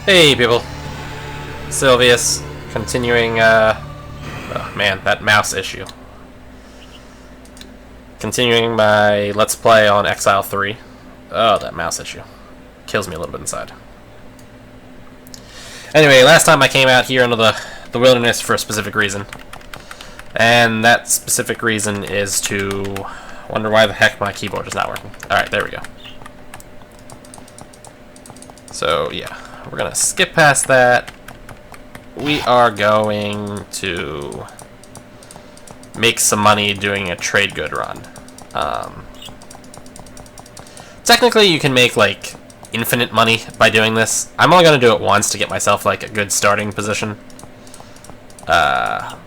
Hey people, Silveus, continuing, oh man, that mouse issue. Continuing my Let's Play on Exile 3. Oh, that mouse issue. Kills me a little bit inside. Anyway, last time I came out here into the wilderness for a specific reason. And that specific reason is to wonder why the heck my keyboard is not working. Alright, there we go. So, yeah. We're going to skip past that. We are going to make some money doing a trade good run. Technically, you can make, like, infinite money by doing this. I'm only going to do it once to get myself, like, a good starting position. The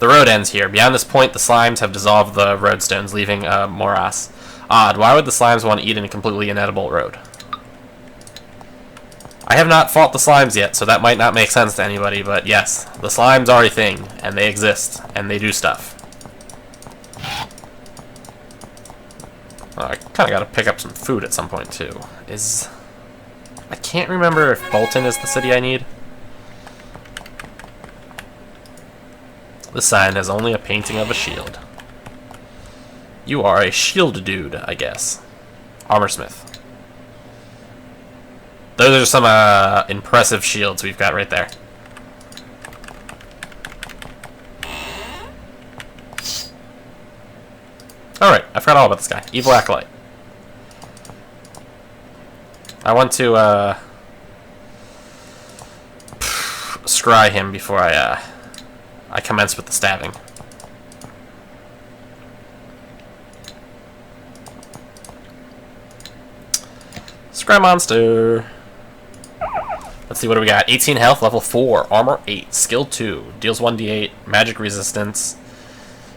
road ends here. Beyond this point, the slimes have dissolved the roadstones, leaving a morass. Odd. Why would the slimes want to eat in a completely inedible road? I have not fought the slimes yet, so that might not make sense to anybody, but yes, the slimes are a thing, and they exist, and they do stuff. Oh, I kind of got to pick up some food at some point, too. I can't remember if Bolton is the city I need. The sign has only a painting of a shield. You are a shield dude, I guess. Armorsmith. Those are some impressive shields we've got right there. Alright, I forgot all about this guy. Evil Acolyte. I want to scry him before I commence with the stabbing. Scry monster. Let's see, what do we got? 18 health, level 4, armor 8, skill 2, deals 1d8, magic resistance.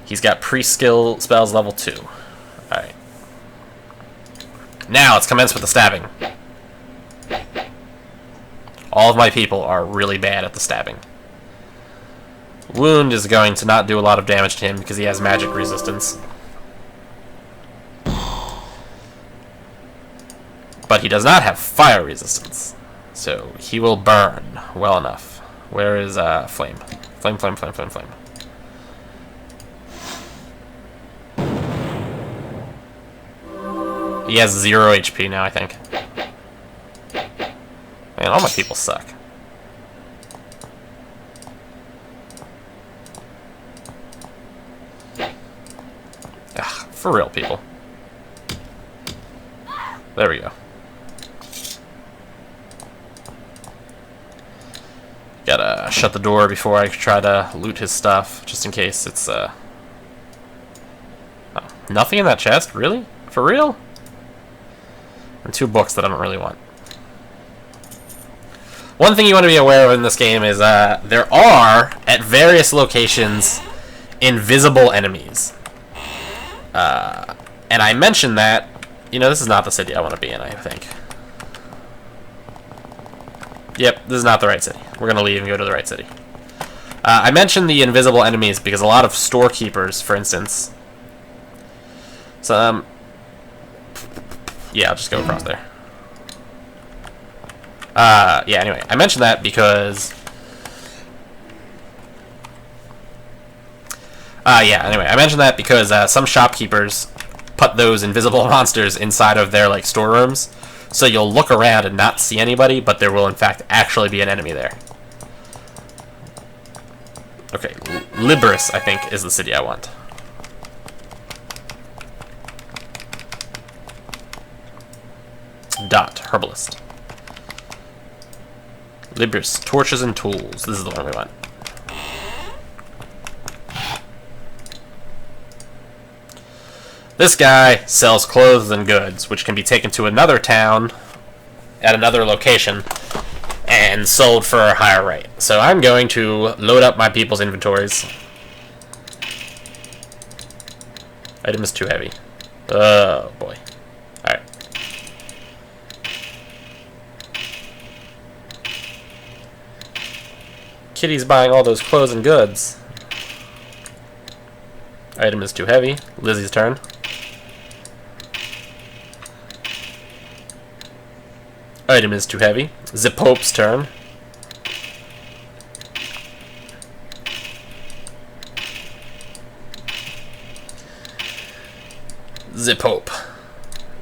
He's got pre-skill spells level 2. Alright. Now let's commence with the stabbing. All of my people are really bad at the stabbing. Wound is going to not do a lot of damage to him because he has magic resistance. But he does not have fire resistance. So he will burn well enough. Where is flame? Flame, flame, flame, flame, flame. He has 0 HP now, I think. Man, all my people suck. Ugh, for real, people. There we go. Gotta shut the door before I try to loot his stuff, just in case it's, Oh, nothing in that chest? Really? For real? And 2 books that I don't really want. One thing you want to be aware of in this game is, there are, at various locations, invisible enemies. And I mentioned that, you know, this is not the city I want to be in, I think. Yep, this is not the right city. We're going to leave and go to the right city. I mentioned the invisible enemies because a lot of storekeepers, for instance... yeah, I'll just go across there. Yeah, anyway, I mentioned that because... yeah, anyway, I mentioned that because some shopkeepers put those invisible monsters inside of their, like, storerooms. So you'll look around and not see anybody, but there will in fact actually be an enemy there. Okay, Libris, I think, is the city I want. Dot, herbalist. Libris, torches and tools. This is the one we want. This guy sells clothes and goods, which can be taken to another town at another location and sold for a higher rate. So I'm going to load up my people's inventories. Item is too heavy. Oh, boy. Alright. Kitty's buying all those clothes and goods. Item is too heavy. Lizzie's turn. Item is too heavy. Zip Hope's turn. Zip Hope.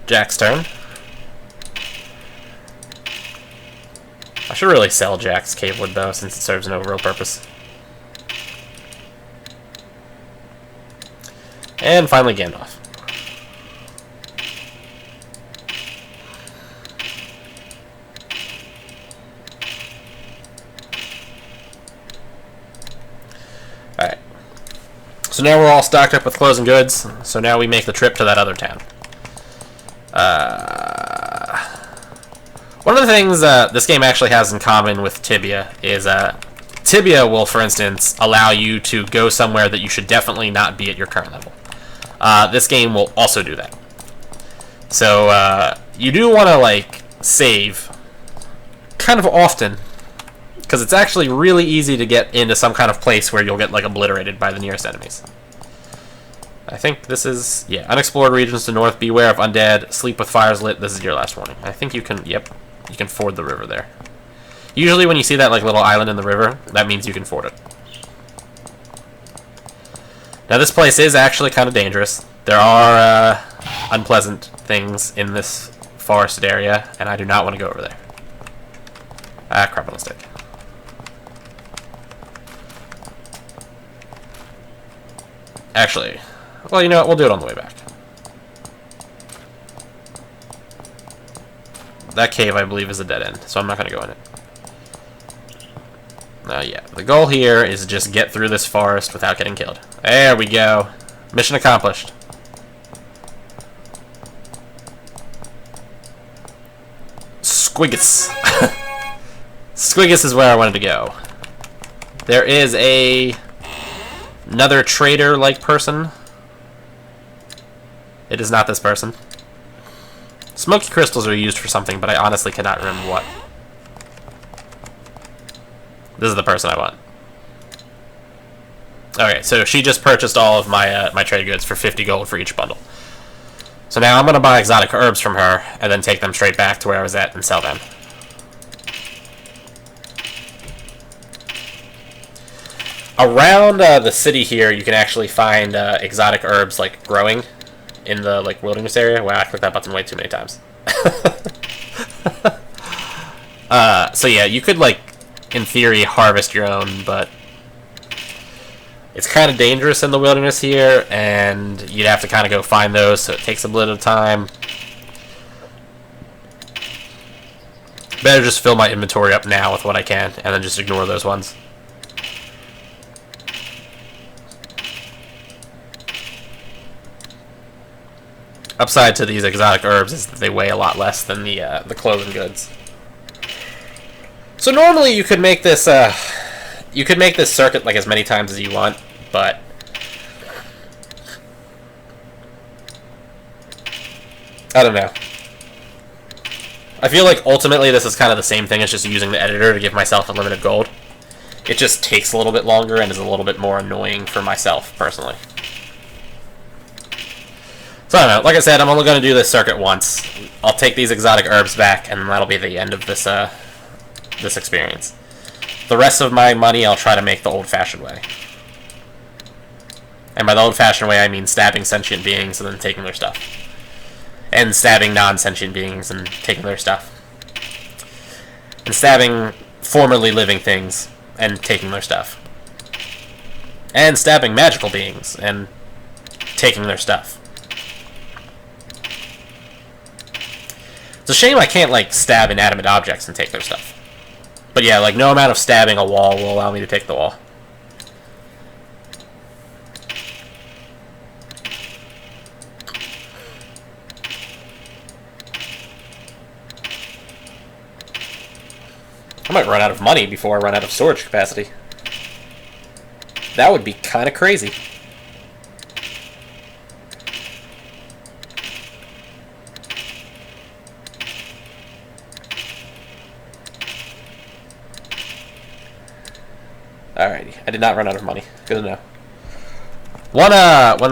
Jack's turn. I should really sell Jack's Cave Wood, though, since it serves no real purpose. And finally, Gandalf. Alright. So now we're all stocked up with clothes and goods, so now we make the trip to that other town. One of the things this game actually has in common with Tibia is Tibia will, for instance, allow you to go somewhere that you should definitely not be at your current level. This game will also do that. So you do want to like save kind of often, because it's actually really easy to get into some kind of place where you'll get like obliterated by the nearest enemies. I think this is, yeah, unexplored regions to north, beware of undead, sleep with fires lit, this is your last warning. I think you can, yep, you can ford the river there. Usually when you see that like little island in the river, that means you can ford it. Now this place is actually kind of dangerous. There are unpleasant things in this forested area, and I do not want to go over there. Ah, crap on a stick. Actually, well, you know what? We'll do it on the way back. That cave, I believe, is a dead end, so I'm not going to go in it. Yeah, the goal here is to just get through this forest without getting killed. There we go. Mission accomplished. Squiggus. Squiggus is where I wanted to go. There is another trader-like person. It is not this person. Smoky crystals are used for something, but I honestly cannot remember what. This is the person I want. Okay, so she just purchased all of my my trade goods for 50 gold for each bundle. So now I'm going to buy exotic herbs from her, and then take them straight back to where I was at and sell them. Around the city here, you can actually find exotic herbs like growing in the like wilderness area. Wow, I clicked that button way too many times. So yeah, you could like, in theory, harvest your own, but it's kind of dangerous in the wilderness here, and you'd have to kind of go find those, so it takes a bit of time. Better just fill my inventory up now with what I can, and then just ignore those ones. Upside to these exotic herbs is that they weigh a lot less than the clothing goods. So normally you could make this circuit like as many times as you want, but I don't know. I feel like ultimately this is kind of the same thing as just using the editor to give myself unlimited gold. It just takes a little bit longer and is a little bit more annoying for myself personally. So I don't know. Like I said, I'm only going to do this circuit once. I'll take these exotic herbs back, and that'll be the end of this this experience. The rest of my money I'll try to make the old-fashioned way. And by the old-fashioned way, I mean stabbing sentient beings and then taking their stuff. And stabbing non-sentient beings and taking their stuff. And stabbing formerly living things and taking their stuff. And stabbing magical beings and taking their stuff. It's a shame I can't, like, stab inanimate objects and take their stuff. But yeah, like, no amount of stabbing a wall will allow me to take the wall. I might run out of money before I run out of storage capacity. That would be kind of crazy. Alrighty, I did not run out of money. Good to know. One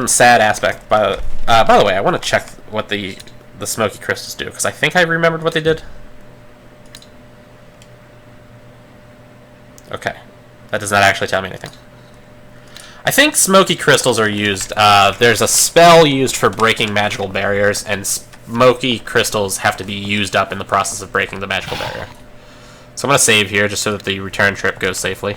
sad aspect. By the way, I want to check what the smoky crystals do, because I think I remembered what they did. Okay. That does not actually tell me anything. I think smoky crystals are used. There's a spell used for breaking magical barriers, and smoky crystals have to be used up in the process of breaking the magical barrier. So I'm going to save here just so that the return trip goes safely.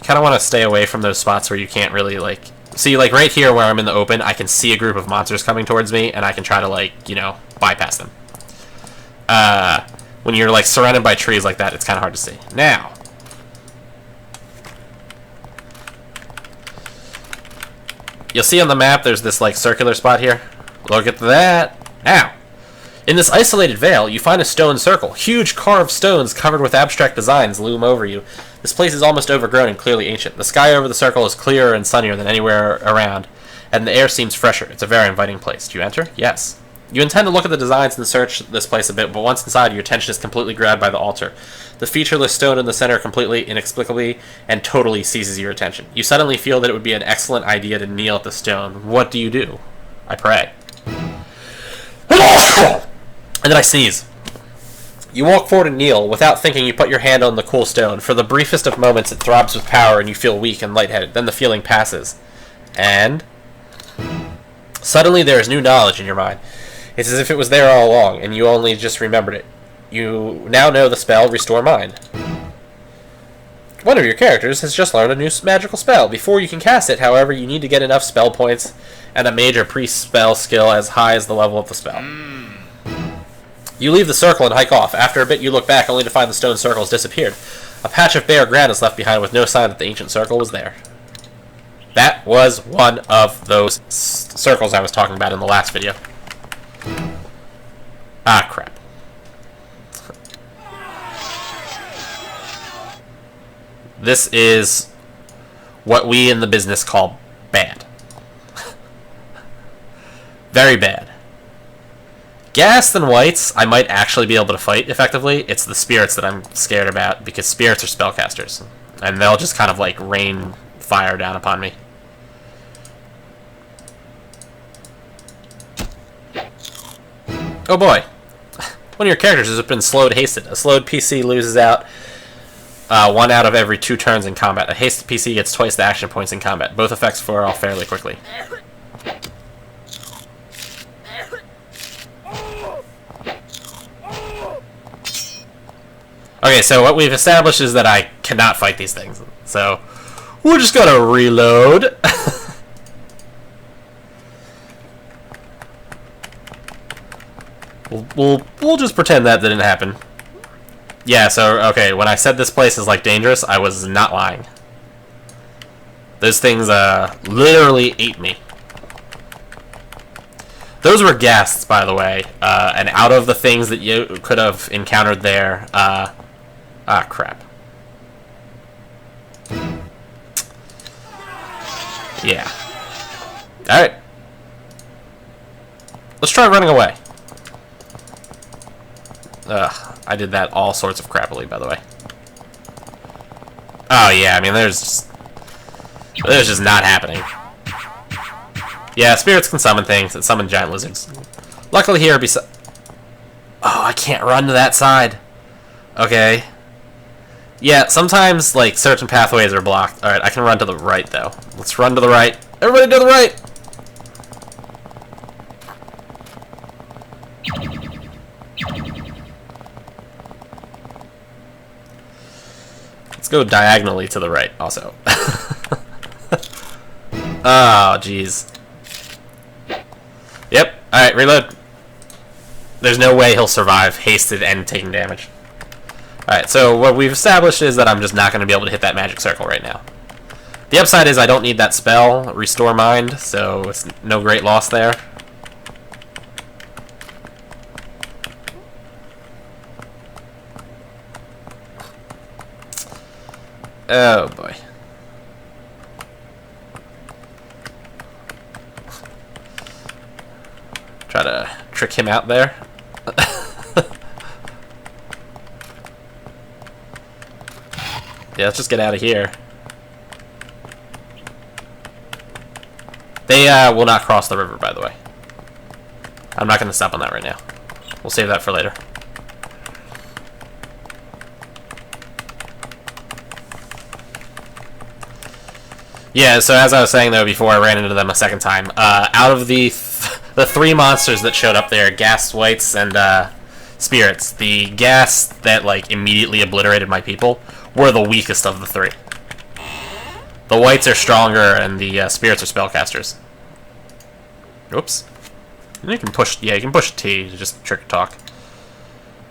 Kind of want to stay away from those spots where you can't really, like... See, like, right here where I'm in the open, I can see a group of monsters coming towards me, and I can try to, like, you know, bypass them. When you're, like, surrounded by trees like that, it's kind of hard to see. Now... You'll see on the map there's this, like, circular spot here. Look at that. Now, in this isolated vale, you find a stone circle. Huge carved stones covered with abstract designs loom over you. This place is almost overgrown and clearly ancient. The sky over the circle is clearer and sunnier than anywhere around, and the air seems fresher. It's a very inviting place. Do you enter? Yes. You intend to look at the designs and search this place a bit, but once inside, your attention is completely grabbed by the altar. The featureless stone in the center completely, inexplicably, and totally seizes your attention. You suddenly feel that it would be an excellent idea to kneel at the stone. What do you do? I pray. And then I sneeze. You walk forward and kneel. Without thinking, you put your hand on the cool stone. For the briefest of moments, it throbs with power and you feel weak and lightheaded. Then the feeling passes. And... suddenly there is new knowledge in your mind. It's as if it was there all along, and you only just remembered it. You now know the spell, Restore Mind. One of your characters has just learned a new magical spell. Before you can cast it, however, you need to get enough spell points and a major pre-spell skill as high as the level of the spell. You leave the circle and hike off. After a bit, you look back only to find the stone circle has disappeared. A patch of bare ground is left behind with no sign that the ancient circle was there. That was one of those circles I was talking about in the last video. Ah, crap. This is what we in the business call bad. Very bad. Ghast and whites, I might actually be able to fight effectively. It's the spirits that I'm scared about, because spirits are spellcasters. And they'll just kind of, like, rain fire down upon me. Oh boy. One of your characters has been slowed hasted. A slowed PC loses out 1 out of every 2 turns in combat. A hasted PC gets twice the action points in combat. Both effects wear off fairly quickly. Okay, so what we've established is that I cannot fight these things. So, we're just gonna reload. We'll just pretend that didn't happen. Yeah, so, okay, when I said this place is, like, dangerous, I was not lying. Those things, literally ate me. Those were ghasts, by the way, and out of the things that you could have encountered there, ah, crap. Yeah. Alright. Let's try running away. Ugh, I did that all sorts of crappily, by the way. Oh, yeah, I mean, there's just not happening. Yeah, spirits can summon things and summon giant lizards. Luckily here, oh, I can't run to that side. Okay. Yeah, sometimes, like, certain pathways are blocked. Alright, I can run to the right, though. Let's run to the right. Everybody to the right! Let's go diagonally to the right, also. Oh, jeez. Yep. Alright, reload. There's no way he'll survive hasted and taking damage. Alright, so what we've established is that I'm just not going to be able to hit that magic circle right now. The upside is I don't need that spell, Restore Mind, so it's no great loss there. Oh, boy. Try to trick him out there. Yeah, let's just get out of here. They will not cross the river, by the way. I'm not going to stop on that right now. We'll save that for later. Yeah, so as I was saying, though, before I ran into them a second time, out of the three monsters that showed up there, gas, whites, and spirits, the gas that, like, immediately obliterated my people were the weakest of the three. The whites are stronger, and the spirits are spellcasters. Oops. You can push, yeah, you can push T to just trick talk.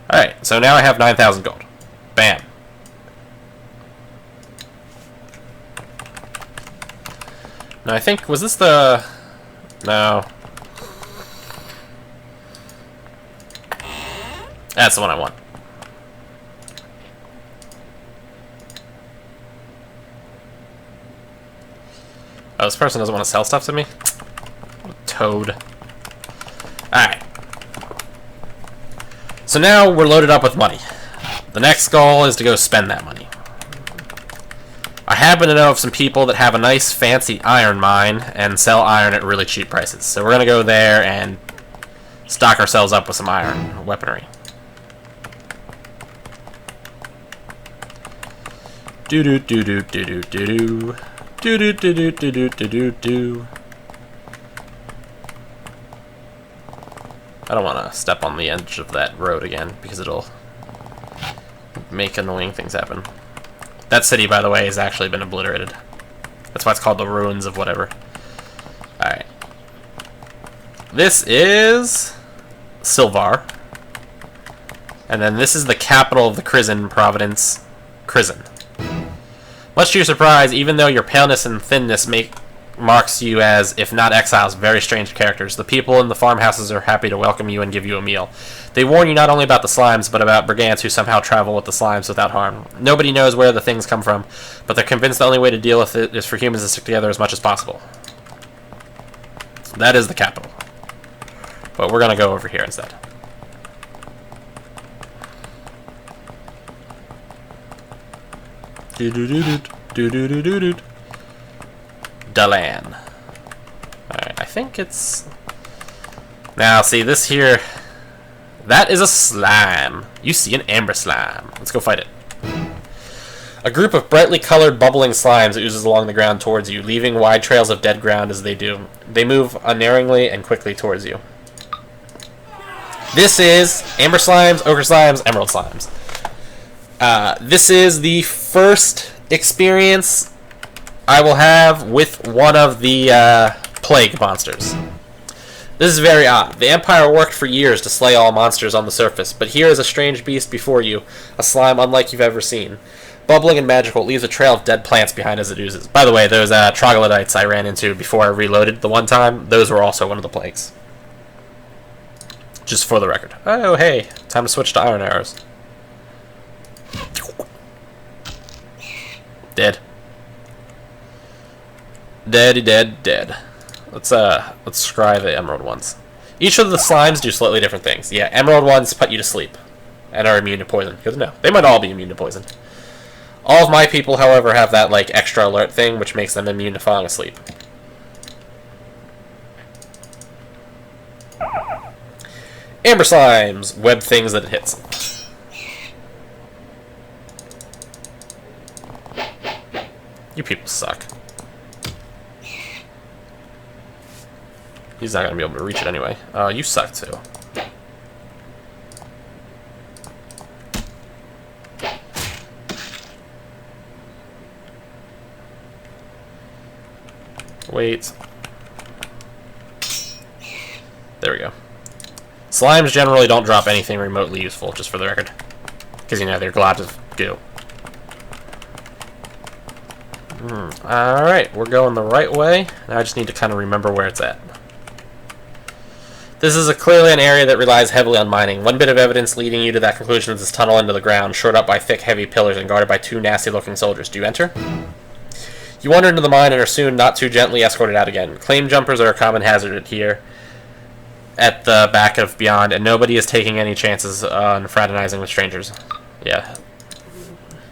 Alright, so now I have 9,000 gold. Bam. Now I think, was this the... No. That's the one I want. Oh, this person doesn't want to sell stuff to me? Toad. Alright. So now we're loaded up with money. The next goal is to go spend that money. I happen to know of some people that have a nice fancy iron mine and sell iron at really cheap prices. So we're going to go there and stock ourselves up with some iron weaponry. Do do do do do do do do. Do do do do do do do do do. I don't want to step on the edge of that road again because it'll make annoying things happen. That city, by the way, has actually been obliterated. That's why it's called the ruins of whatever. Alright. This is Silvar. And then this is the capital of the Crizin province, Crizin. Much to your surprise, even though your paleness and thinness marks you as, if not exiles, very strange characters, the people in the farmhouses are happy to welcome you and give you a meal. They warn you not only about the slimes, but about brigands who somehow travel with the slimes without harm. Nobody knows where the things come from, but they're convinced the only way to deal with it is for humans to stick together as much as possible. That is the capital. But we're going to go over here instead. Dalan. Alright, I think it's... Now, see, this here... That is a slime. You see an amber slime. Let's go fight it. A group of brightly colored, bubbling slimes oozes along the ground towards you, leaving wide trails of dead ground as they do. They move unerringly and quickly towards you. This is amber slimes, ochre slimes, emerald slimes. This is the first experience I will have with one of the plague monsters. This is very odd. The Empire worked for years to slay all monsters on the surface, but here is a strange beast before you, a slime unlike you've ever seen. Bubbling and magical, it leaves a trail of dead plants behind as it oozes. By the way, those troglodytes I ran into before I reloaded the one time, those were also one of the plagues. Just for the record. Oh, hey, time to switch to iron arrows. Dead. Deady dead, dead. Let's scry the emerald ones. Each of the slimes do slightly different things. Yeah, emerald ones put you to sleep and are immune to poison. Because no, they might all be immune to poison. All of my people, however, have that like extra alert thing, which makes them immune to falling asleep. Amber slimes, web things that it hits. You people suck. He's not going to be able to reach it anyway. You suck too. Wait. There we go. Slimes generally don't drop anything remotely useful, just for the record. Because, you know, they're globs of goo. Alright, we're going the right way. Now I just need to kind of remember where it's at. This is clearly an area that relies heavily on mining. One bit of evidence leading you to that conclusion is this tunnel into the ground, shored up by thick, heavy pillars and guarded by two nasty-looking soldiers. Do you enter? You wander into the mine and are soon not too gently escorted out again. Claim jumpers are a common hazard here at the back of Beyond, and nobody is taking any chances on fraternizing with strangers. Yeah.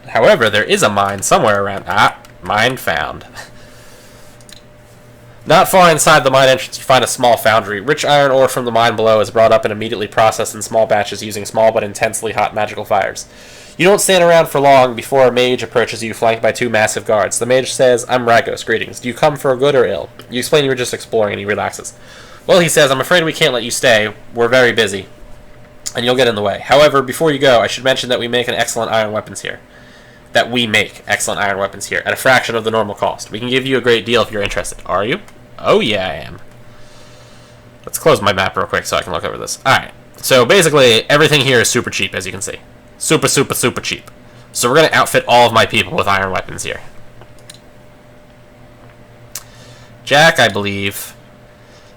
However, there is a mine somewhere around... Ah, mine found. Not far inside the mine entrance, you find a small foundry. Rich iron ore from the mine below is brought up and immediately processed in small batches using small but intensely hot magical fires. You don't stand around for long before a mage approaches you, flanked by 2 massive guards. The mage says, "I'm Ragos, greetings. Do you come for good or ill?" You explain you were just exploring, and he relaxes. "Well," he says, "I'm afraid we can't let you stay. We're very busy, and you'll get in the way. However, before you go, I should mention that we make excellent iron weapons here. At a fraction of the normal cost. We can give you a great deal if you're interested." Are you? Oh yeah, I am. Let's close my map real quick so I can look over this. Alright, so basically everything here is super cheap, as you can see. Super cheap. So we're going to outfit all of my people with iron weapons here. Jack, I believe,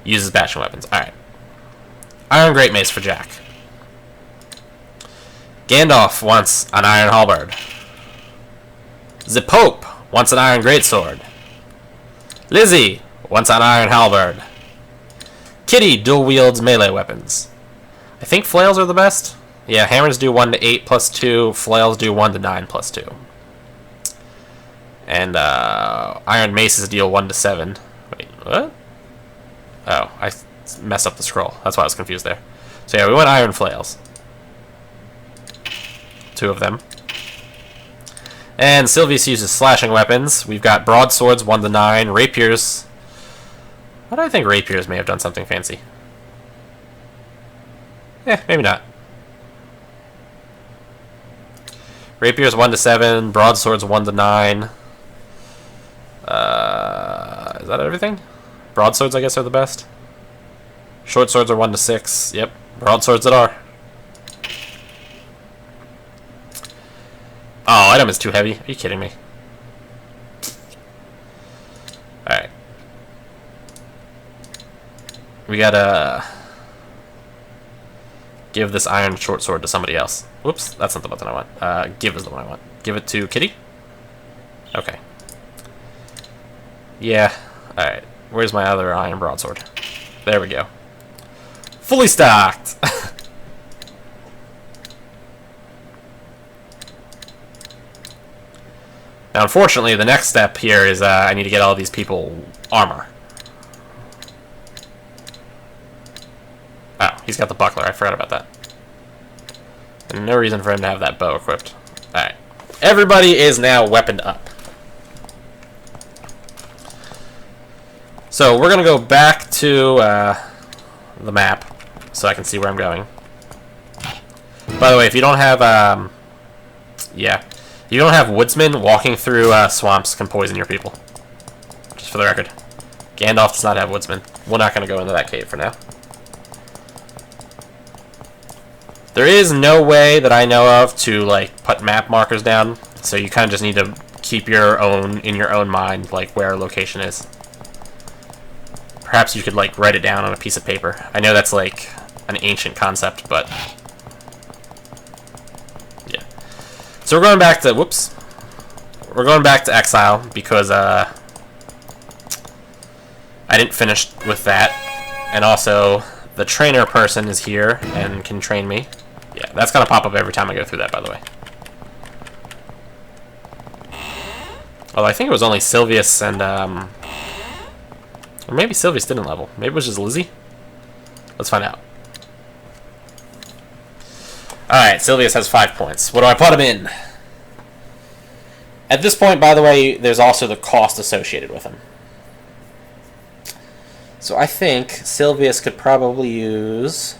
uses bashing weapons. Alright. Iron Great Mace for Jack. Gandalf wants an iron halberd. The Pope wants an iron greatsword. Lizzie wants an iron halberd. Kitty dual wields melee weapons. I think flails are the best. Yeah, hammers do 1 to 8 plus 2. Flails do 1 to 9 plus 2. And iron maces deal 1 to 7. Wait, what? Oh, I messed up the scroll. That's why I was confused there. So yeah, we went iron flails. 2 of them. And Silveus uses slashing weapons. We've got broadswords 1 to 9. Rapiers. Why do I think rapiers may have done something fancy? Maybe not. Rapiers 1 to 7. Broadswords 1 to 9. Is that everything? Broadswords, I guess, are the best. Short swords are 1 to 6. Yep, broadswords it are. Oh, item is too heavy. Are you kidding me? Alright. We gotta give this iron short sword to somebody else. Whoops, that's not the button I want. Give is the one I want. Give it to Kitty? Okay. Yeah. Alright. Where's my other iron broadsword? There we go. Fully stocked! Now, unfortunately, the next step here is I need to get all these people armor. Oh, he's got the buckler. I forgot about that. And no reason for him to have that bow equipped. Alright. Everybody is now weaponed up. So we're going to go back to the map so I can see where I'm going. By the way, if you don't have... yeah. If you don't have woodsmen, walking through swamps can poison your people. Just for the record. Gandalf does not have woodsmen. We're not going to go into that cave for now. There is no way that I know of to like put map markers down, so you kind of just need to keep your own in your own mind, like where a location is. Perhaps you could like write it down on a piece of paper. I know that's like an ancient concept, but yeah. So we're going back to We're going back to Exile because I didn't finish with that, and also the trainer person is here and can train me. Yeah, that's gonna pop up every time I go through that, by the way. Although I think it was only Silveus and, or maybe Silveus didn't level. Maybe it was just Lizzie? Let's find out. Alright, Silveus has 5 points. What do I put him in? At this point, by the way, there's also the cost associated with him. So I think Silveus could probably use...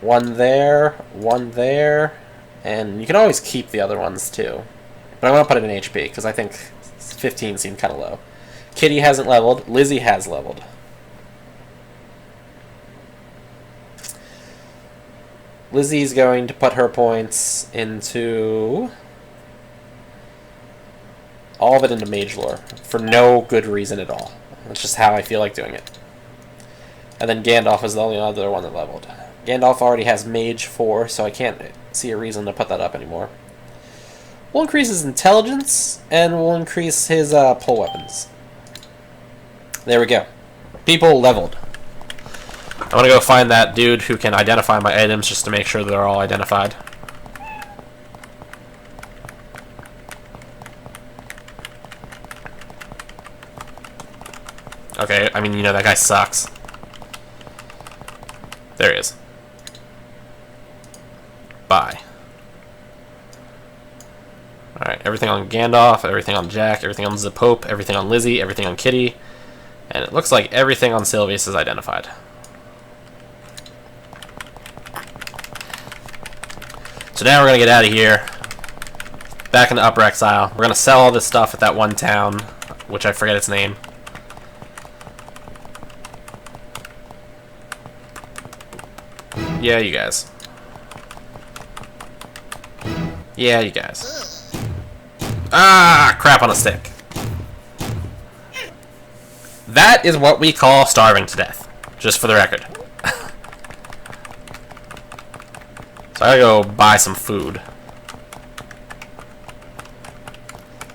one there, and you can always keep the other ones too. But I want to put it in HP, because I think 15 seemed kind of low. Kitty hasn't leveled. Lizzie has leveled. Lizzie's going to put her points into... all of it into Mage Lore, for no good reason at all. That's just how I feel like doing it. And then Gandalf is the only other one that leveled. Gandalf already has Mage 4, so I can't see a reason to put that up anymore. We'll increase his intelligence, and we'll increase his pull weapons. There we go. People leveled. I'm going to go find that dude who can identify my items just to make sure they're all identified. Okay, I mean, you know, that guy sucks. There he is. Bye. Alright, everything on Gandalf, everything on Jack, everything on the Pope, everything on Lizzie, everything on Kitty. And it looks like everything on Silveus is identified. So now we're going to get out of here. Back into Upper Exile. We're going to sell all this stuff at that one town, which I forget its name. Yeah, you guys. Yeah, you guys. Ah, crap on a stick. That is what we call starving to death, just for the record. So I gotta go buy some food.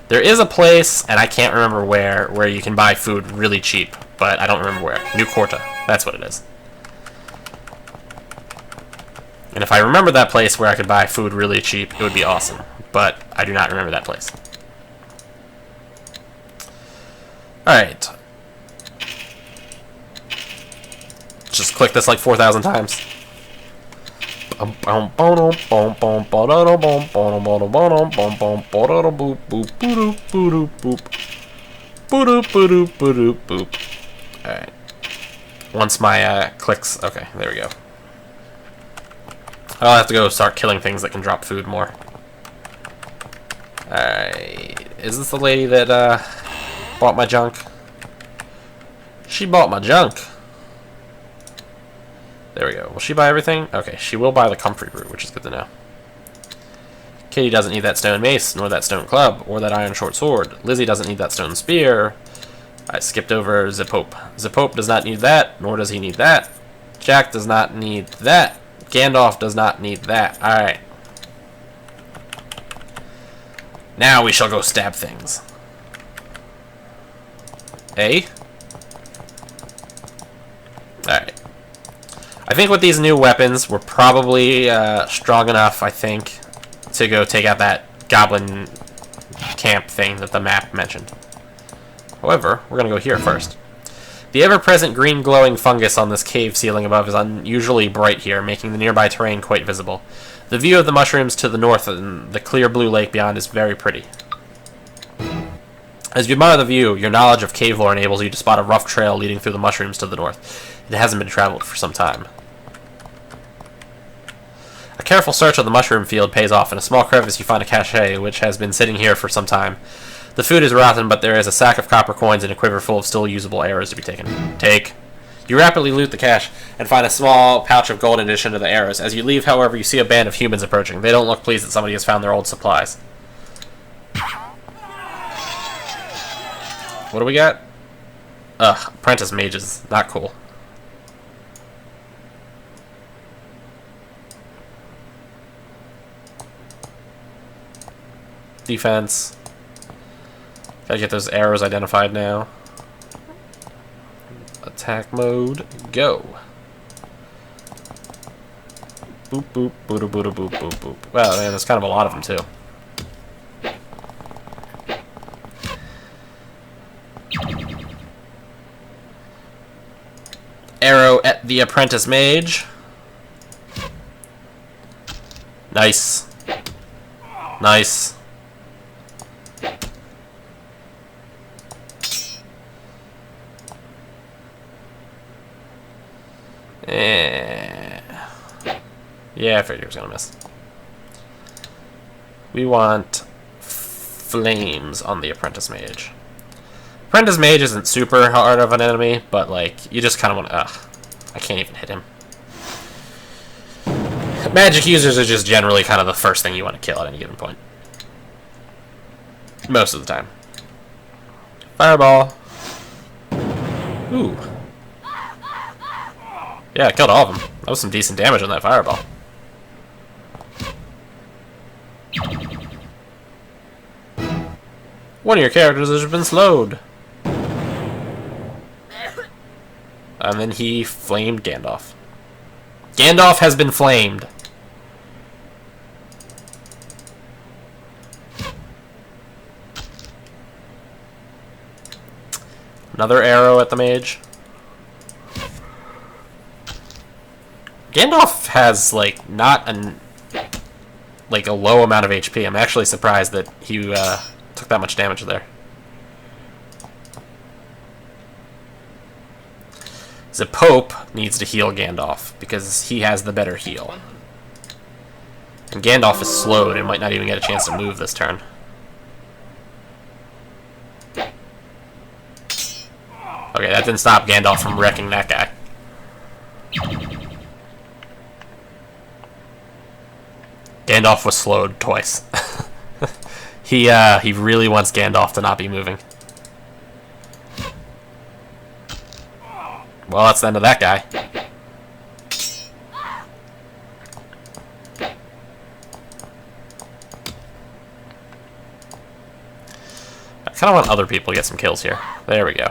There is a place, and I can't remember where you can buy food really cheap, but I don't remember where. New Corta, that's what it is. And if I remember that place where I could buy food really cheap, it would be awesome. But I do not remember that place. Alright. Just click this like 4,000 times. Alright. Once my clicks... Okay, there we go. I'll have to go start killing things that can drop food more. Alright. Is this the lady that bought my junk? She bought my junk. There we go. Will she buy everything? Okay, she will buy the comfrey root, which is good to know. Kitty doesn't need that stone mace, nor that stone club, or that iron short sword. Lizzie doesn't need that stone spear. I skipped over Zipope. Zipope does not need that, nor does he need that. Jack does not need that. Gandalf does not need that. Alright. Now we shall go stab things. Eh? Alright. I think with these new weapons, we're probably strong enough, I think, to go take out that goblin camp thing that the map mentioned. However, we're going to go here first. The ever-present green glowing fungus on this cave ceiling above is unusually bright here, making the nearby terrain quite visible. The view of the mushrooms to the north and the clear blue lake beyond is very pretty. As you admire the view, your knowledge of cave lore enables you to spot a rough trail leading through the mushrooms to the north. It hasn't been traveled for some time. A careful search of the mushroom field pays off. In a small crevice you find a cache, which has been sitting here for some time. The food is rotten, but there is a sack of copper coins and a quiver full of still usable arrows to be taken. Take. You rapidly loot the cache and find a small pouch of gold in addition to the arrows. As you leave, however, you see a band of humans approaching. They don't look pleased that somebody has found their old supplies. What do we got? Ugh, apprentice mages. Not cool. Defense. Gotta get those arrows identified now. Attack mode, go. Boop, boop, boop, boop, boop, boop, boop. Well, man, there's kind of a lot of them, too. Arrow at the apprentice mage. Nice. Nice. Yeah, I figured he was gonna miss. We want flames on the apprentice mage. Apprentice mage isn't super hard of an enemy, but like you just kind of want to. Ugh, I can't even hit him. Magic users are just generally kind of the first thing you want to kill at any given point. Most of the time. Fireball. Ooh. Yeah, I killed all of them. That was some decent damage on that fireball. One of your characters has been slowed. And then he flamed Gandalf. Gandalf has been flamed. Another arrow at the mage. Gandalf has, like, not a low amount of HP. I'm actually surprised that he took that much damage there. The Pope needs to heal Gandalf, because he has the better heal. And Gandalf is slowed and might not even get a chance to move this turn. Okay, that didn't stop Gandalf from wrecking that guy. Gandalf was slowed twice. He really wants Gandalf to not be moving. Well, that's the end of that guy. I kind of want other people to get some kills here. There we go.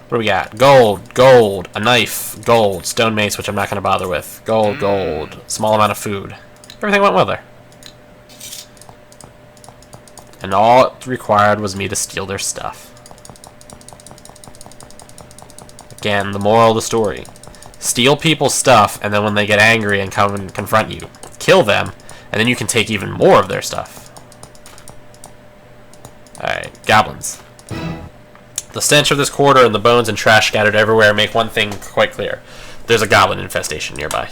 What do we got? Gold, gold, a knife, gold, stone mace, which I'm not going to bother with. Gold, gold, small amount of food. Everything went well there. And all it required was me to steal their stuff. Again, the moral of the story. Steal people's stuff, and then when they get angry and come and confront you, kill them, and then you can take even more of their stuff. Alright, goblins. The stench of this quarter and the bones and trash scattered everywhere make one thing quite clear. There's a goblin infestation nearby.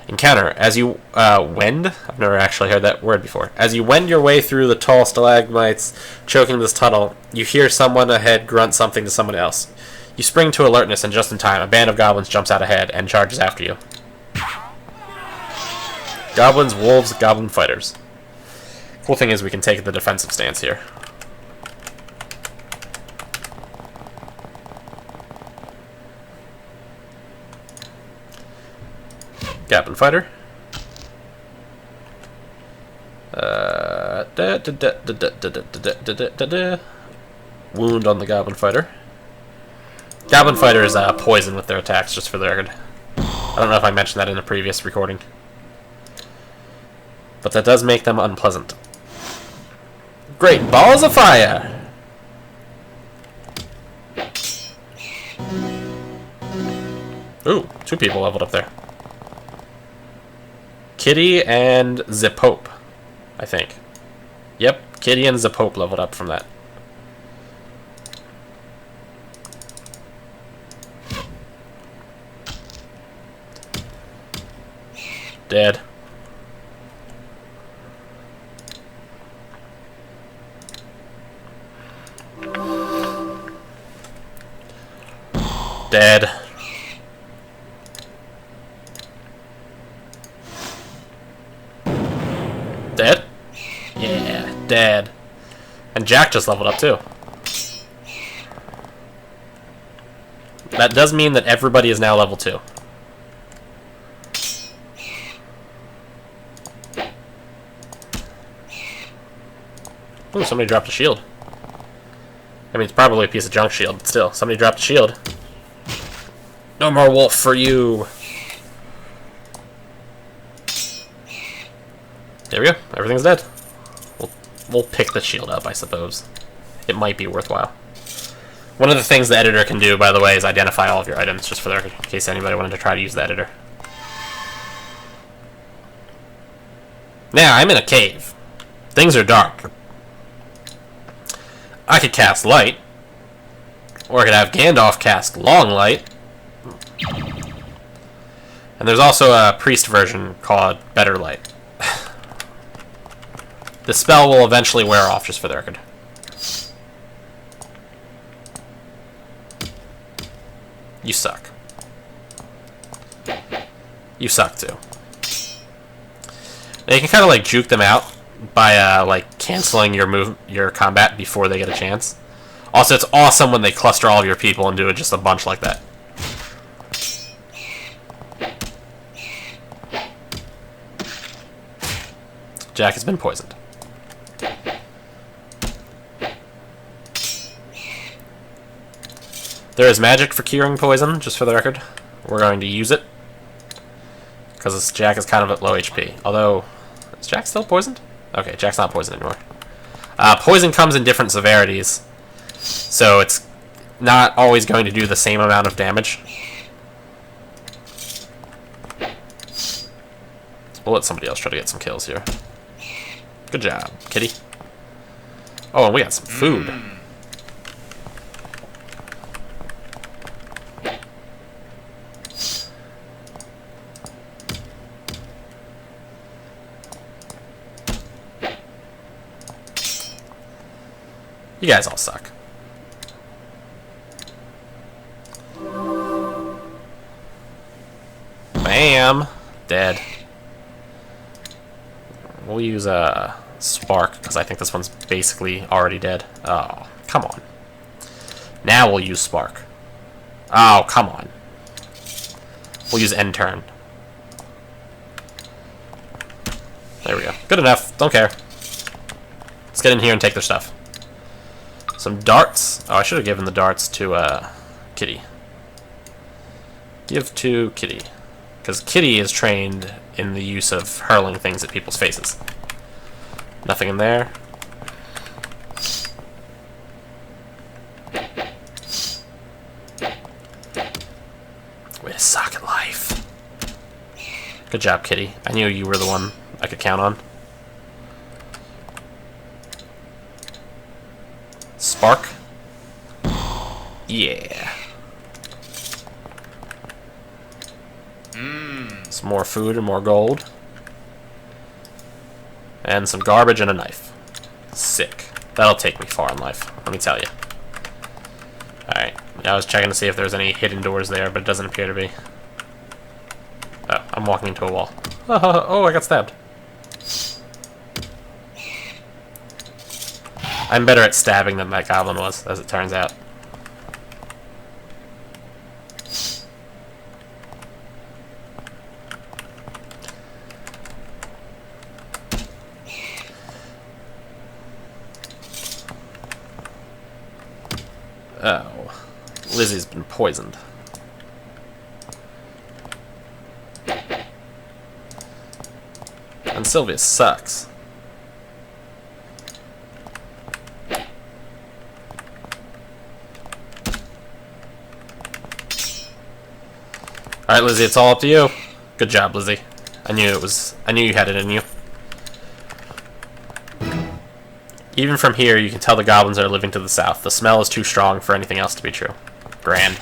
Encounter. As you wend? I've never actually heard that word before. As you wend your way through the tall stalagmites choking this tunnel, you hear someone ahead grunt something to someone else. You spring to alertness, and just in time, a band of goblins jumps out ahead and charges after you. Goblins, wolves, goblin fighters. Cool thing is we can take the defensive stance here. Goblin fighter. Wound on the goblin fighter. Goblin fighter is poison with their attacks, just for the record. I don't know if I mentioned that in a previous recording. But that does make them unpleasant. Great balls of fire! Ooh, 2 people leveled up there. Kitty and the Pope, I think. Yep, Kitty and the Pope leveled up from that. Dead. Dead. Dead? Yeah, dead. And Jack just leveled up too. That does mean that everybody is now level 2. Ooh, somebody dropped a shield. I mean, it's probably a piece of junk shield, but still. Somebody dropped a shield. No more wolf for you! There we go. Everything's dead. We'll pick the shield up, I suppose. It might be worthwhile. One of the things the editor can do, by the way, is identify all of your items, just for in case anybody wanted to try to use the editor. Now, I'm in a cave. Things are dark. I could cast light. Or I could have Gandalf cast long light. And there's also a priest version called Better Light. The spell will eventually wear off, just for the record. You suck. You suck, too. Now you can kind of, like, juke them out by, like, canceling your combat before they get a chance. Also, it's awesome when they cluster all of your people and do just a bunch like that. Jack has been poisoned. There is magic for curing poison, just for the record. We're going to use it. Because Jack is kind of at low HP. Although, is Jack still poisoned? Okay, Jack's not poisoned anymore. Poison comes in different severities, so it's not always going to do the same amount of damage. We'll let somebody else try to get some kills here. Good job, kitty. Oh, and we got some food. You guys all suck. Bam! Dead. We'll use a Spark, because I think this one's basically already dead. Oh, come on. Now we'll use Spark. Oh, come on. We'll use End Turn. There we go. Good enough. Don't care. Let's get in here and take their stuff. Some darts. Oh, I should have given the darts to Kitty. Give to Kitty. Because Kitty is trained in the use of hurling things at people's faces. Nothing in there. Way to suck at life. Good job, Kitty. I knew you were the one I could count on. Spark. Yeah. Some more food and more gold. And some garbage and a knife. Sick. That'll take me far in life, let me tell you. Alright, I was checking to see if there's any hidden doors there, but it doesn't appear to be. Oh, I'm walking into a wall. Oh, I got stabbed. I'm better at stabbing than that goblin was, as it turns out. Oh, Lizzie's been poisoned. And Silveus sucks. Alright, Lizzie, it's all up to you. Good job, Lizzie. I knew you had it in you. Even from here, you can tell the goblins are living to the south. The smell is too strong for anything else to be true. Grand.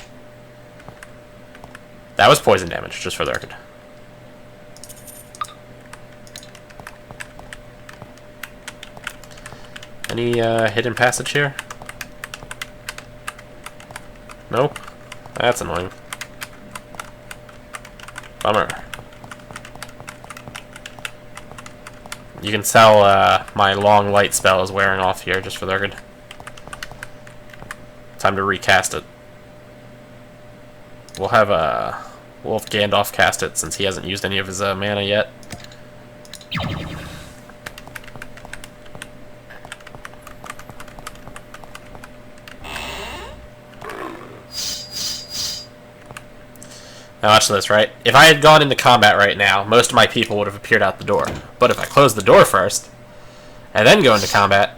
That was poison damage, just for the record. Any hidden passage here? Nope. That's annoying. Bummer. You can tell my long light spell is wearing off here, just for the record. Time to recast it. We'll have Gandalf cast it, since he hasn't used any of his mana yet. Now watch this, right? If I had gone into combat right now, most of my people would have appeared out the door. But if I close the door first, and then go into combat,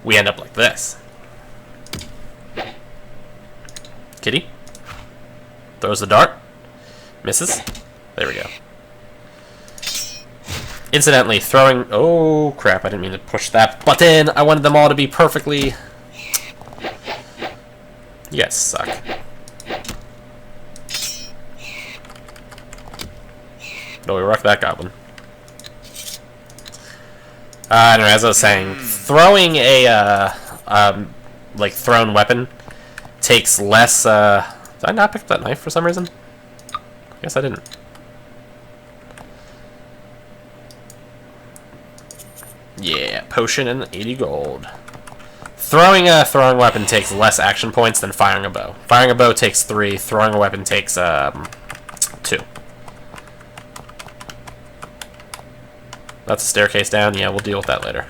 we end up like this. Kitty. Throws the dart. Misses. There we go. Incidentally, throwing... Oh, crap, I didn't mean to push that button. I wanted them all to be perfectly... You guys suck. No, we wrecked that goblin. I don't know, as I was saying, throwing a, like, thrown weapon takes less, Did I not pick up that knife for some reason? I guess I didn't. Yeah, potion and 80 gold. Throwing a throwing weapon takes less action points than firing a bow. Firing a bow takes 3, throwing a weapon takes, 2. That's a staircase down. Yeah, we'll deal with that later.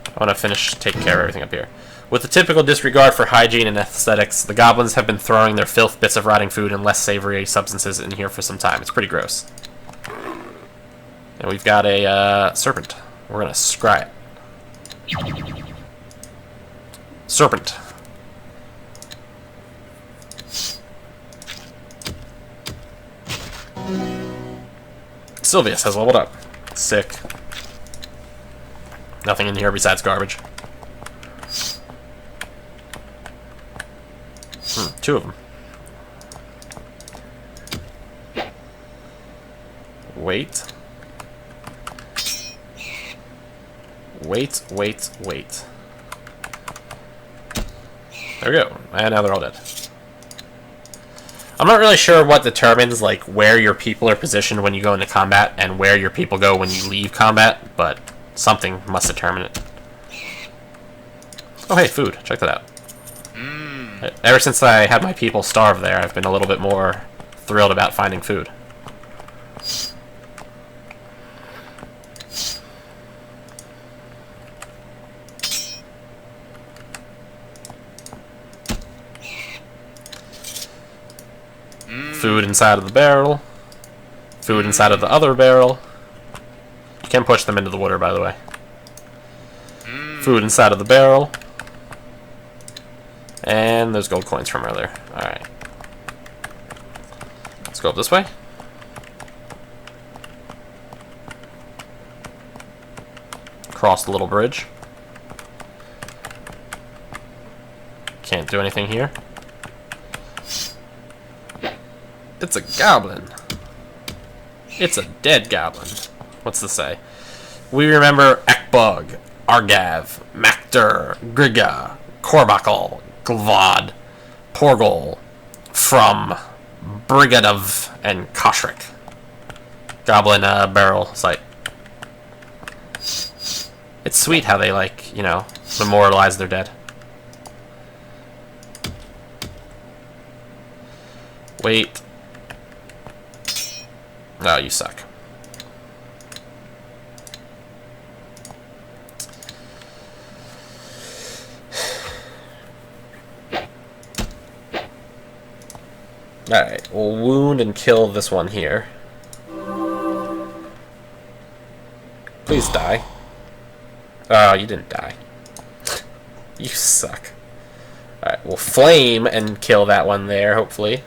I want to finish taking care of everything up here. With the typical disregard for hygiene and aesthetics, the goblins have been throwing their filth, bits of rotting food, and less savory substances in here for some time. It's pretty gross. And we've got a serpent. We're going to scry it. Serpent. Silveus has leveled up. Sick. Nothing in here besides garbage. Two of them. Wait. Wait, wait, wait. There we go. And now they're all dead. I'm not really sure what determines like where your people are positioned when you go into combat and where your people go when you leave combat, but something must determine it. Oh hey, food. Check that out. Ever since I had my people starve there, I've been a little bit more thrilled about finding food. Food inside of the barrel. Food inside of the other barrel. You can push them into the water, by the way. Food inside of the barrel. And those gold coins from earlier. Alright. Let's go up this way. Cross the little bridge. Can't do anything here. It's a goblin. It's a dead goblin. What's this say? We remember Ekbug, Argav, Maktur, Griga, Korbakal, Glvad, Porgol, from Brigadov, and Koshrik. Goblin barrel site. It's sweet how they, like, you know, memorialize their dead. Wait. Oh, you suck. Alright, we'll wound and kill this one here. Please die. Oh, you didn't die. You suck. Alright, we'll flame and kill that one there, hopefully.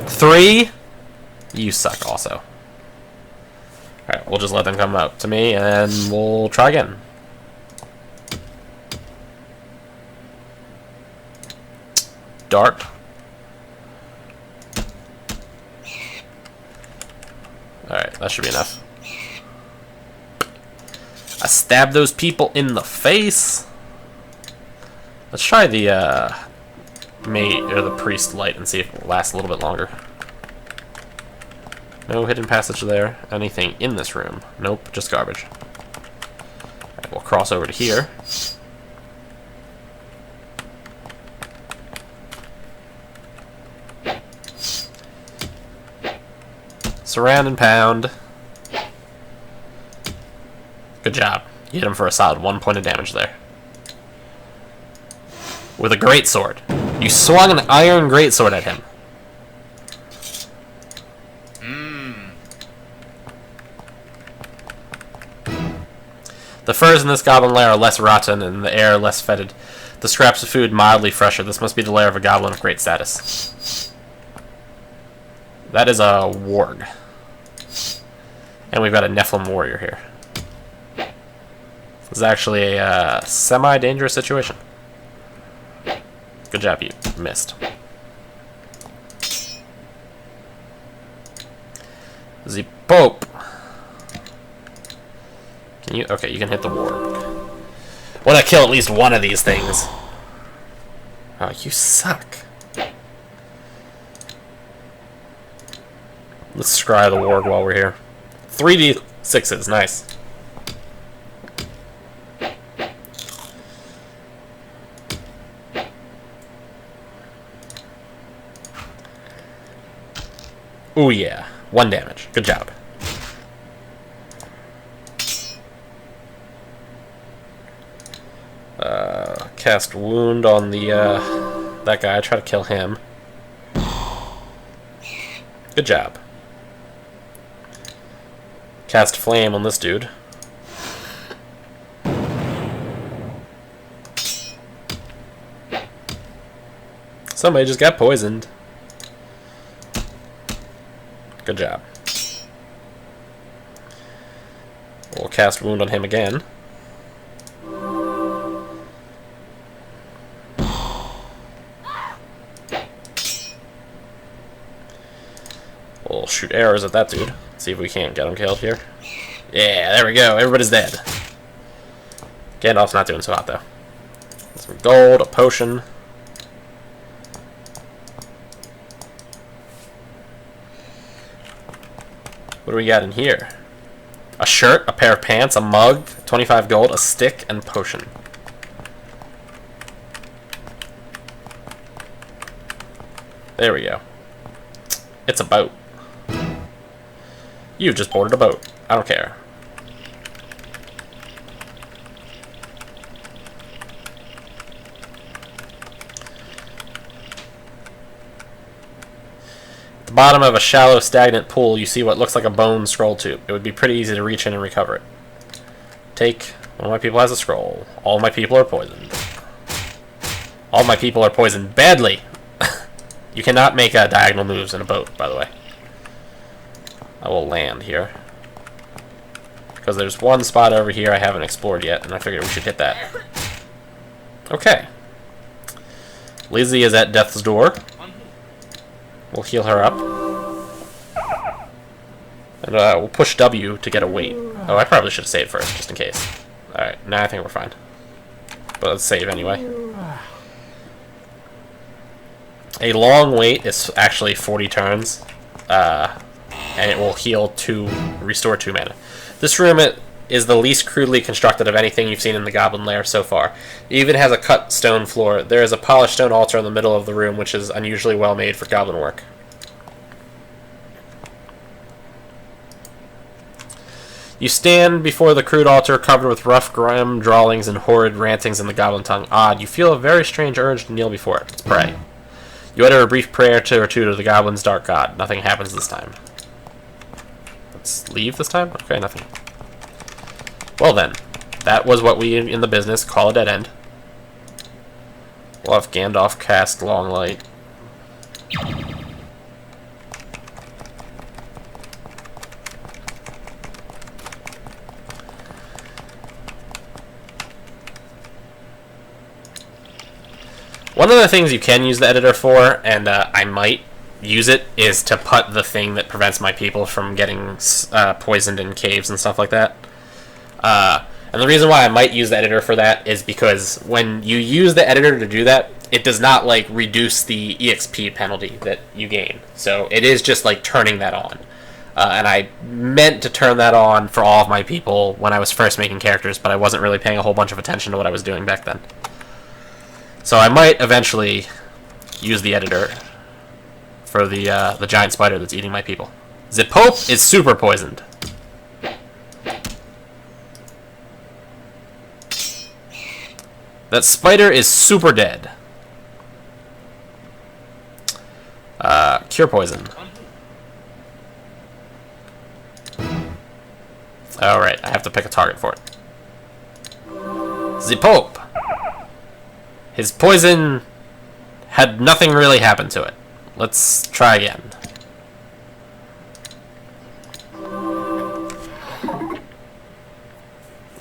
3? You suck also. Alright, we'll just let them come up to me and we'll try again. Dart. Alright, that should be enough. I stabbed those people in the face. Let's try the mate or the priest light and see if it will last a little bit longer. No hidden passage there. Anything in this room? Nope, just garbage. Alright, we'll cross over to here. Surround and pound. Good job. You hit him for a solid 1 point of damage there. With a greatsword. You swung an iron greatsword at him. The furs in this goblin lair are less rotten and the air less fetid. The scraps of food mildly fresher. This must be the lair of a goblin of great status. That is a warg. And we've got a Nephilim warrior here. This is actually a semi-dangerous situation. Good job, you missed. The Pope. Can you? Okay, you can hit the warg. Want to kill at least one of these things. Oh, you suck. Let's scry the warg while we're here. 3d6s, nice. Ooh yeah, 1 damage. Good job. Cast wound on the that guy. Try to kill him. Good job. Cast flame on this dude. Somebody just got poisoned. Good job. We'll cast Wound on him again. We'll shoot arrows at that dude. See if we can't get him killed here. Yeah, there we go. Everybody's dead. Gandalf's not doing so hot, though. Some gold, a potion. What do we got in here? A shirt, a pair of pants, a mug, 25 gold, a stick, and potion. There we go. It's a boat. You've just boarded a boat. I don't care. At the bottom of a shallow, stagnant pool, you see what looks like a bone scroll tube. It would be pretty easy to reach in and recover it. Take. One of my people has a scroll. All my people are poisoned. All my people are poisoned badly. You cannot make diagonal moves in a boat, by the way. I will land here. Because there's one spot over here I haven't explored yet, and I figured we should hit that. Okay. Lizzie is at death's door. We'll heal her up. And we'll push W to get a weight. Oh, I probably should have saved first, just in case. Alright, now I think we're fine. But let's save anyway. A long wait is actually 40 turns. And it will heal 2, restore 2 mana. This room is the least crudely constructed of anything you've seen in the Goblin Lair so far. It even has a cut stone floor. There is a polished stone altar in the middle of the room, which is unusually well made for goblin work. You stand before the crude altar covered with rough, grim drawlings and horrid rantings in the goblin tongue. Odd, you feel a very strange urge to kneel before it. Let's pray. You utter a brief prayer or two to the goblin's dark god. Nothing happens this time. Let's leave this time? Okay, nothing. Well then, that was what we in the business call a dead end. We'll have Gandalf cast Long Light. One of the things you can use the editor for, and I might use it, is to put the thing that prevents my people from getting poisoned in caves and stuff like that. And the reason why I might use the editor for that is because when you use the editor to do that, it does not like reduce the EXP penalty that you gain. So it is just like turning that on. And I meant to turn that on for all of my people when I was first making characters, but I wasn't really paying a whole bunch of attention to what I was doing back then. So I might eventually use the editor for the giant spider that's eating my people. The Pope is super poisoned. That spider is super dead. Cure poison. Alright, I have to pick a target for it. The Pope. His poison had nothing really happen to it. Let's try again.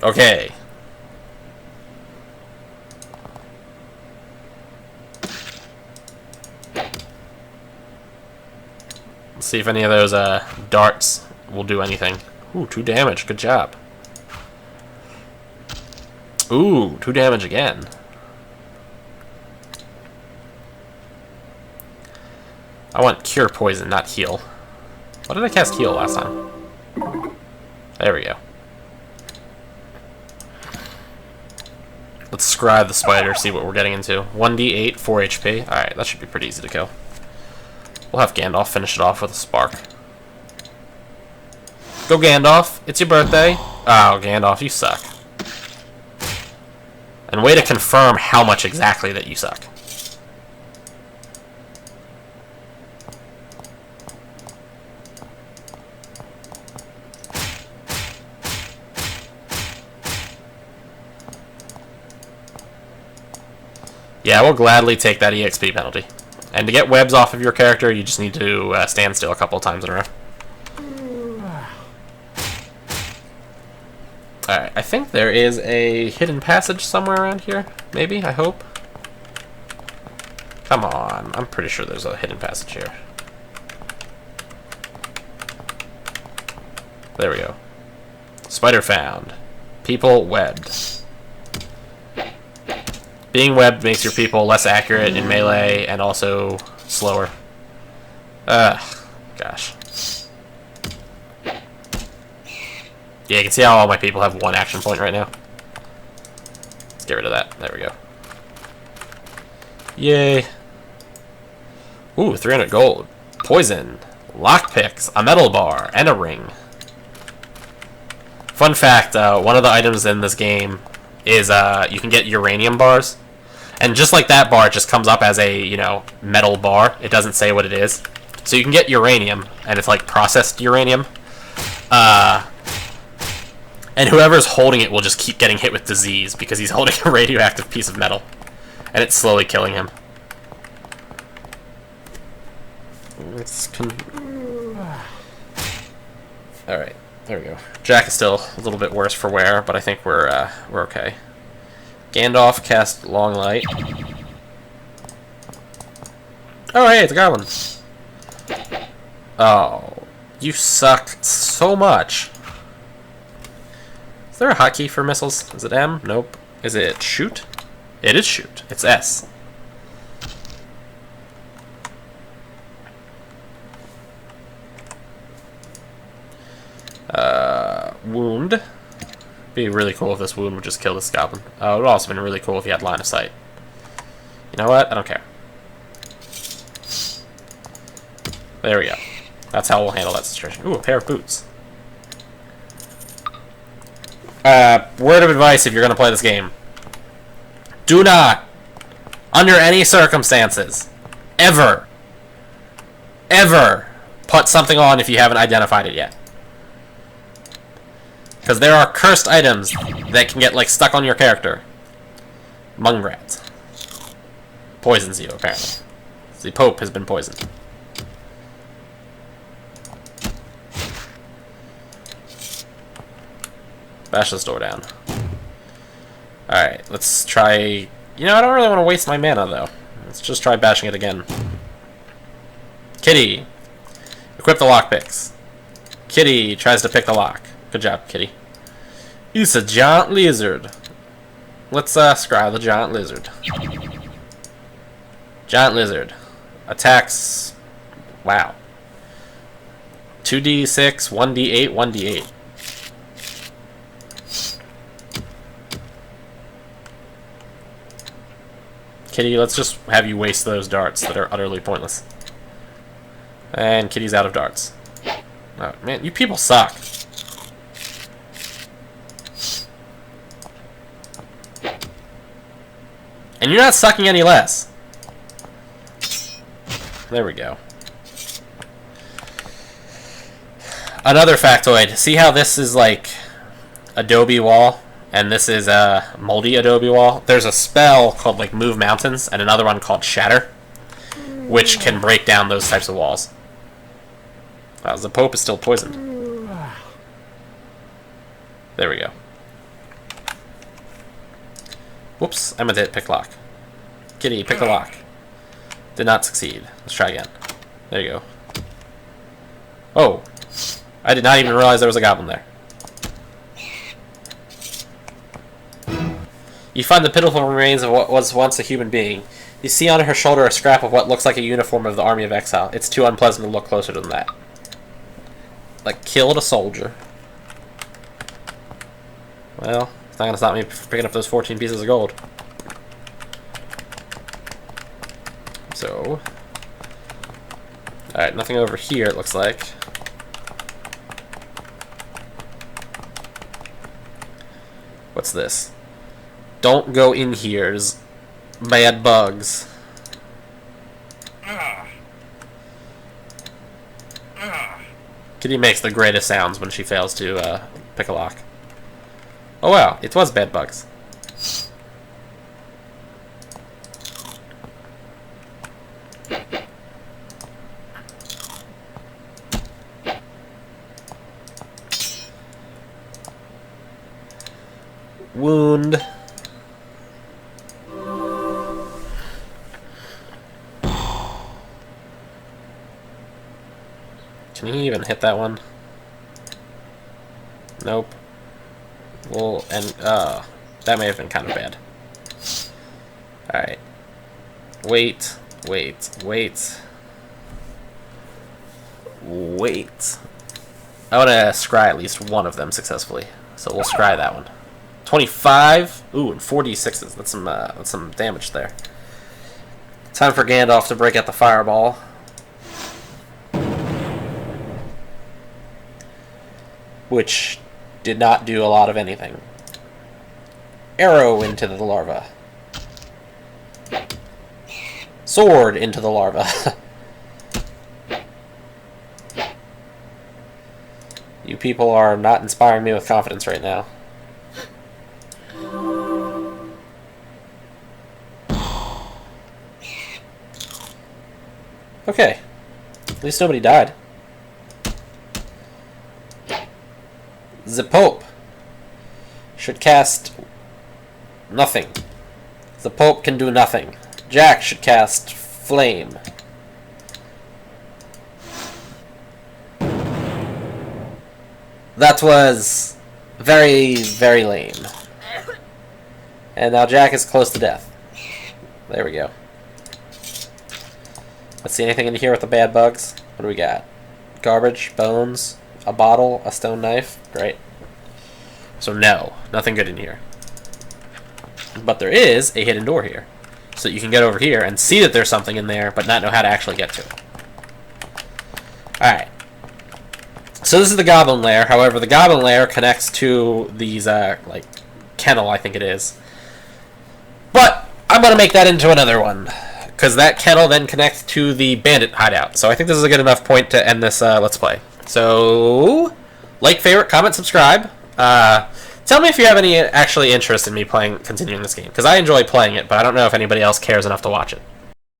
Okay. Let's see if any of those darts will do anything. Ooh, 2 damage. Good job. Ooh, 2 damage again. I want cure poison, not heal. What did I cast heal last time? There we go. Let's scribe the spider, see what we're getting into. 1d8, 4 HP. Alright, that should be pretty easy to kill. We'll have Gandalf finish it off with a spark. Go Gandalf, it's your birthday. Oh, Gandalf, you suck. And way to confirm how much exactly that you suck. Yeah, we'll gladly take that EXP penalty. And to get webs off of your character, you just need to stand still a couple of times in a row. Alright, I think there is a hidden passage somewhere around here. Maybe, I hope. Come on, I'm pretty sure there's a hidden passage here. There we go. Spider found. People webbed. Being webbed makes your people less accurate in melee and also slower. Gosh. Yeah, you can see how all my people have one action point right now. Let's get rid of that. There we go. Yay. Ooh, 300 gold. Poison. Lockpicks. A metal bar. And a ring. Fun fact, one of the items in this game is you can get uranium bars. And just like that bar, it just comes up as a, you know, metal bar. It doesn't say what it is. So you can get uranium, and it's like processed uranium. And whoever's holding it will just keep getting hit with disease because he's holding a radioactive piece of metal. And it's slowly killing him. Alright, there we go. Jack is still a little bit worse for wear, but I think we're okay. Gandalf cast Long Light. Oh, hey, it's a goblin. Oh, you suck so much. Is there a hotkey for missiles? Is it M? Nope. Is it shoot? It is shoot. It's S. Wound. Be really cool if this wound would just kill this goblin. It would also been really cool if he had line of sight. You know what? I don't care. There we go. That's how we'll handle that situation. Ooh, a pair of boots. Word of advice if you're going to play this game. Do not, under any circumstances, ever, put something on if you haven't identified it yet. Because there are cursed items that can get, like, stuck on your character. Mungrats. Poisons you, apparently. The Pope has been poisoned. Bash this door down. Alright, let's try... You know, I don't really want to waste my mana, though. Let's just try bashing it again. Kitty! Equip the lockpicks. Kitty tries to pick the lock. Good job, Kitty. It's a giant lizard. Let's scry the giant lizard. Giant lizard. Attacks... Wow. 2d6, 1d8, 1d8. Kitty, let's just have you waste those darts that are utterly pointless. And Kitty's out of darts. Oh, man, you people suck. And you're not sucking any less. There we go. Another factoid. See how this is like Adobe wall? And this is a moldy Adobe wall. There's a spell called like Move Mountains and another one called Shatter, which can break down those types of walls. Wow, the Pope is still poisoned. There we go. Whoops, I meant to hit pick lock. Kitty, pick the lock. Did not succeed. Let's try again. There you go. Oh, I did not even realize there was a goblin there. You find the pitiful remains of what was once a human being. You see on her shoulder a scrap of what looks like a uniform of the Army of Exile. It's too unpleasant to look closer than that. Like, killed a soldier. Well, it's not going to stop me from picking up those 14 pieces of gold. So... Alright, nothing over here, it looks like. What's this? Don't go in here's bad bugs. Kitty makes the greatest sounds when she fails to pick a lock. Oh wow, it was bad bugs. Wound. Can he even hit that one? Nope. Well, and that may have been kind of bad. Alright. Wait. I want to scry at least one of them successfully. So we'll scry that one. 25. Ooh, and 4d6s. That's some damage there. Time for Gandalf to break out the fireball. Which did not do a lot of anything. Arrow into the larva. Sword into the larva. You people are not inspiring me with confidence right now. Okay. At least nobody died. The Pope should cast nothing. The Pope can do nothing. Jack should cast Flame. That was very, very lame. And now Jack is close to death. There we go. Let's see anything in here with the bad bugs. What do we got? Garbage, bones, a bottle, a stone knife. Great. So no, nothing good in here. But there is a hidden door here. So you can get over here and see that there's something in there, but not know how to actually get to it. Alright. So this is the goblin lair. However, the goblin lair connects to these, like, kennel, I think it is. But I'm going to make that into another one. Because that kennel then connects to the bandit hideout. So I think this is a good enough point to end this Let's Play. So, like, favorite, comment, subscribe. Tell me if you have any actually interest in me continuing this game. Because I enjoy playing it, but I don't know if anybody else cares enough to watch it.